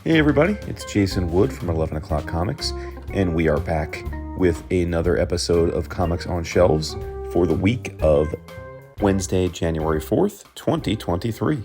Hey everybody, it's Jason Wood from 11 O'Clock Comics, and we are back with another episode of Comics on Shelves for the week of Wednesday, January 4th, 2023.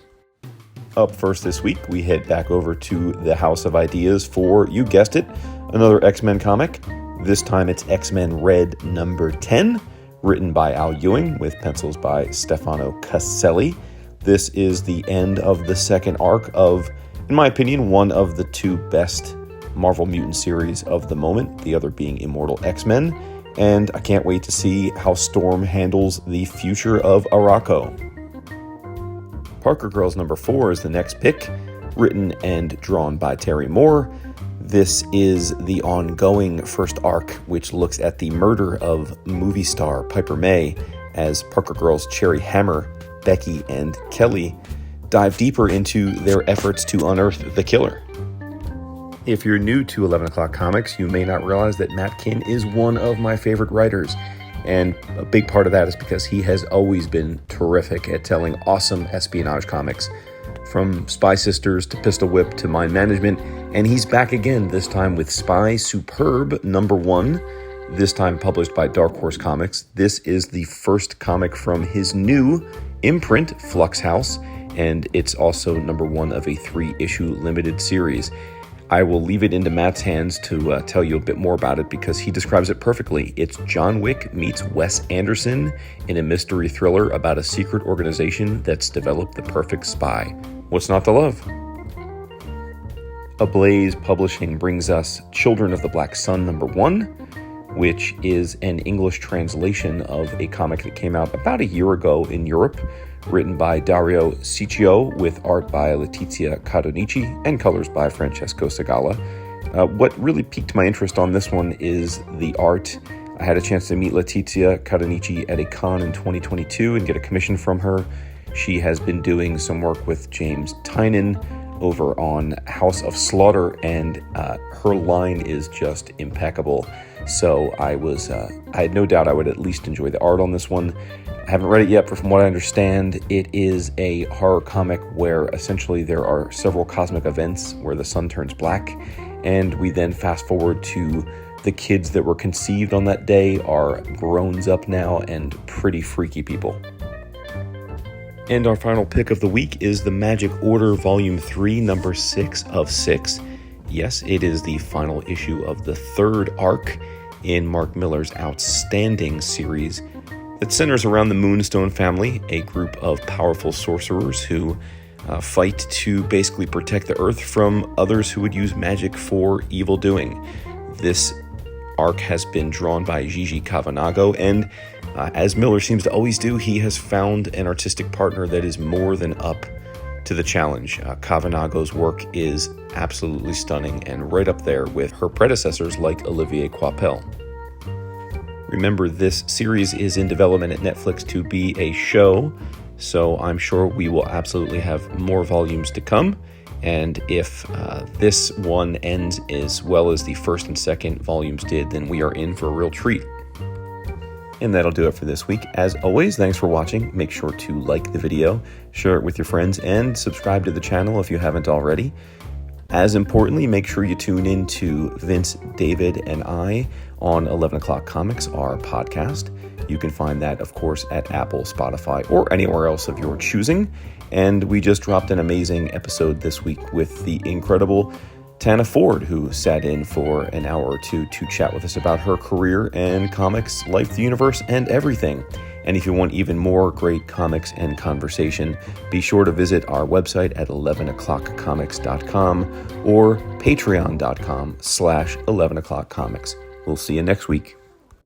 Up first this week, we head back over to the House of Ideas for, you guessed it, another X-Men comic. This time it's XMen Red number 10, written by Al Ewing with pencils by Stefano Caselli. This is the end of the second arc of, in my opinion, one of the two best Marvel Mutant series of the moment, the other being Immortal X-Men, and I can't wait to see how Storm handles the future of Arakko. Parker Girls number 4 is the next pick, written and drawn by Terry Moore. This is the ongoing first arc, which looks at the murder of movie star Piper May as Parker Girls Cherry Hammer, Becky, and Kelly dive deeper into their efforts to unearth the killer. If you're new to 11 O'Clock Comics, you may not realize that Matt Kinn is one of my favorite writers, and a big part of that is because he has always been terrific at telling awesome espionage comics, from Spy Sisters to Pistol Whip to Mind Management, and he's back again, this time with Spy Superb number 1, this time published by Dark Horse Comics. This is the first comic from his new imprint, Flux House, and it's also number 1 of a 3-issue limited series. I will leave it into Matt's hands to tell you a bit more about it because he describes it perfectly. It's John Wick meets Wes Anderson in a mystery thriller about a secret organization that's developed the perfect spy. What's not to love? Ablaze Publishing brings us Children of the Black Sun number 1, which is an English translation of a comic that came out about a year ago in Europe, written by Dario Ciccio with art by Letizia Cadonici and colors by Francesco Segala. What really piqued my interest on this one is the art. I had a chance to meet Letizia Cadonici at a con in 2022 and get a commission from her. She has been doing some work with James Tynion over on House of Slaughter, and her line is just impeccable. So I had no doubt I would at least enjoy the art on this one. I haven't read it yet, but from what I understand, it is a horror comic where essentially there are several cosmic events where the sun turns black, and we then fast forward to the kids that were conceived on that day are grown up now and pretty freaky people. And our final pick of the week is The Magic Order Volume 3, number 6 of 6. Yes, it is the final issue of the third arc in Mark Millar's outstanding series that centers around the Moonstone family, a group of powerful sorcerers who fight to basically protect the Earth from others who would use magic for evil doing. This arc has been drawn by Gigi Cavanago, and as Miller seems to always do, he has found an artistic partner that is more than up to the challenge. Cavanago's work is absolutely stunning and right up there with her predecessors like Olivier Coipel. Remember, this series is in development at Netflix to be a show, so I'm sure we will absolutely have more volumes to come. And if this one ends as well as the first and second volumes did, then we are in for a real treat. And that'll do it for this week. As always, thanks for watching. Make sure to like the video, share it with your friends, and subscribe to the channel if you haven't already. As importantly, make sure you tune in to Vince, David, and I on 11 O'Clock Comics, our podcast. You can find that, of course, at Apple, Spotify, or anywhere else of your choosing. And we just dropped an amazing episode this week with the incredible Tana Ford, who sat in for an hour or two to chat with us about her career and comics, life, the universe, and everything. And if you want even more great comics and conversation, be sure to visit our website at 11o'clockcomics.com or patreon.com/11o'clockcomics. We'll see you next week.